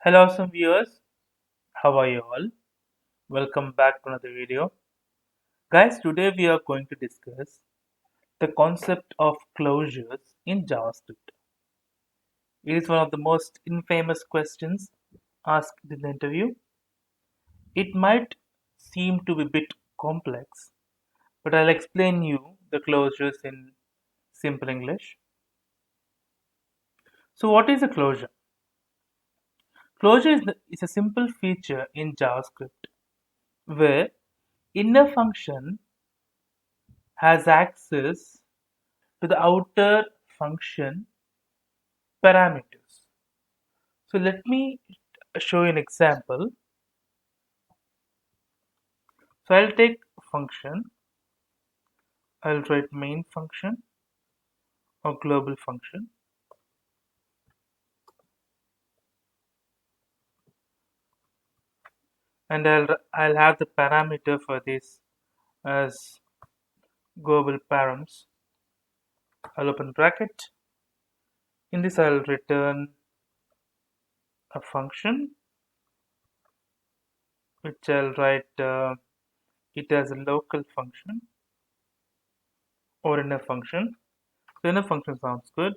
Hello, awesome viewers. How are you all? Welcome back to another video. Guys, today we are going to discuss the concept of closures in JavaScript. It is one of the most infamous questions asked in the interview. It might seem to be a bit complex, but I'll explain you the closures in simple English. So, what is a closure? Closure is a simple feature in JavaScript where inner function has access to the outer function parameters. So let me show you an example. So I'll take function, I'll write main function or global function, and I'll have the parameter for this as global params. I'll open bracket. In this I'll return a function which I'll write it as a local function or inner function. So inner function sounds good.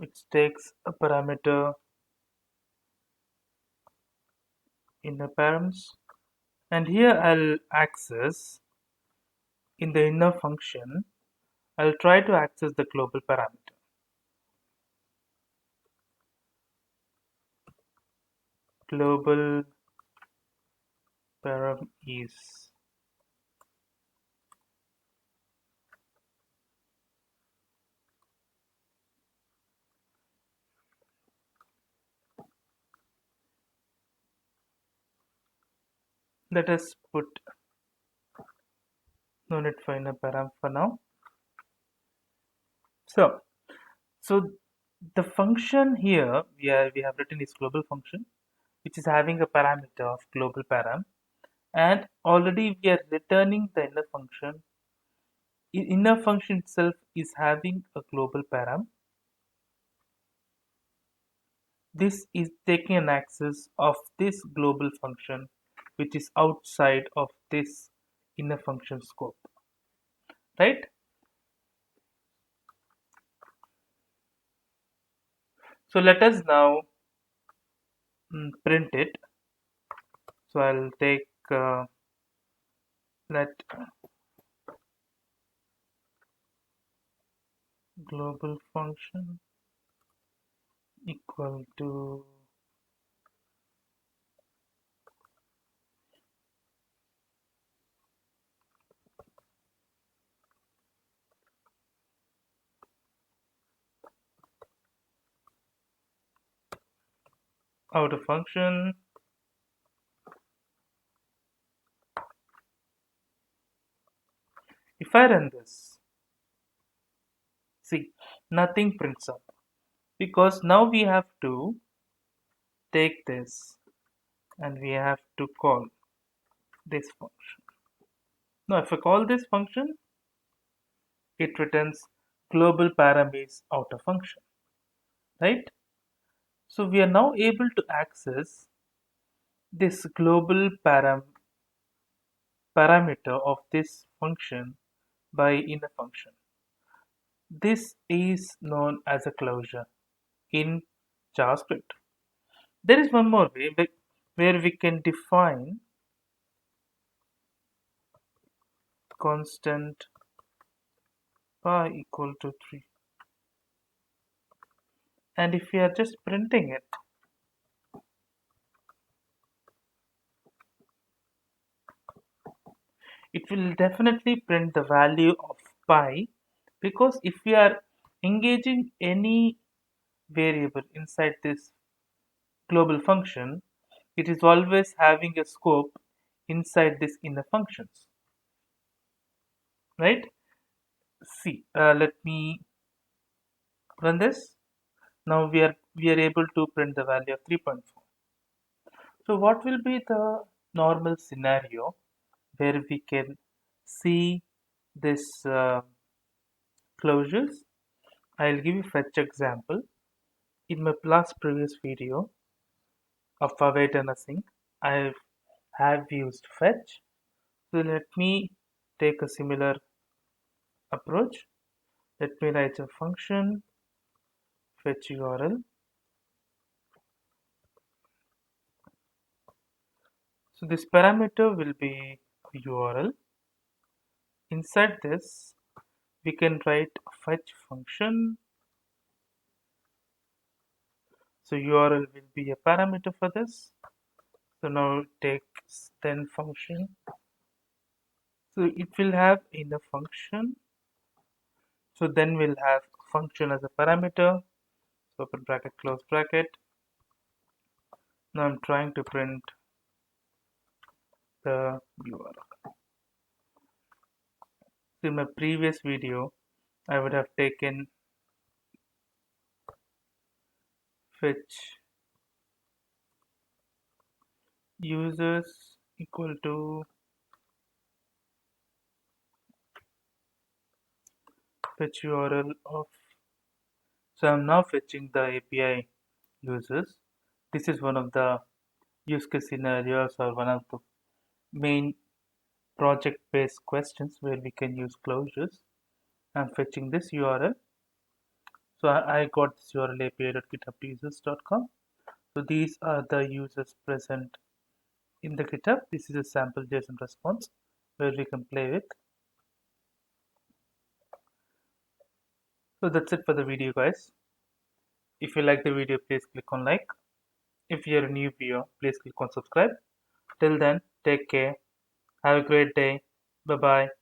It takes a parameter inner params, and here I'll access in the inner function. I'll try to access the global parameter. Global param is let us put no need for inner param for now. So the function here we have written is global function, which is having a parameter of global param, and already we are returning the inner function. Inner function itself is having a global param. This is taking an access of this global function which is outside of this inner function scope, right? So let us now print it. So I'll take let global function equal to outer function. If I run this, see, nothing prints up because now we have to take this and we have to call this function. Now if I call this function, it returns global param is outer function, right? So we are now able to access this global parameter of this function by inner function. This is known as a closure in JavaScript. There is one more way where we can define constant pi equal to 3, and if we are just printing it, it will definitely print the value of pi, because if we are engaging any variable inside this global function, it is always having a scope inside this inner functions, right? See, let me run this. Now we are able to print the value of 3.4. So what will be the normal scenario where we can see this closures? I'll give you fetch example. In my last previous video of await and async, I have used fetch. So let me take a similar approach. Let me write a function fetch URL. So this parameter will be URL. Inside this, we can write fetch function. So URL will be a parameter for this. So now take then function. So it will have inner function. So then we'll have function as a parameter. So open bracket, close bracket. Now I'm trying to print the URL. So in my previous video, I would have taken fetch users equal to fetch URL of. So I'm now fetching the API users. This is one of the use case scenarios or one of the main project based questions where we can use closures. I'm fetching this URL. So I got this URL api.githubusers.com. So these are the users present in the GitHub. This is a sample JSON response where we can play with. So that's it for the video, guys. If you like the video, please click on like. If you're a new viewer, please click on subscribe. Till then, take care. Have a great day. Bye bye.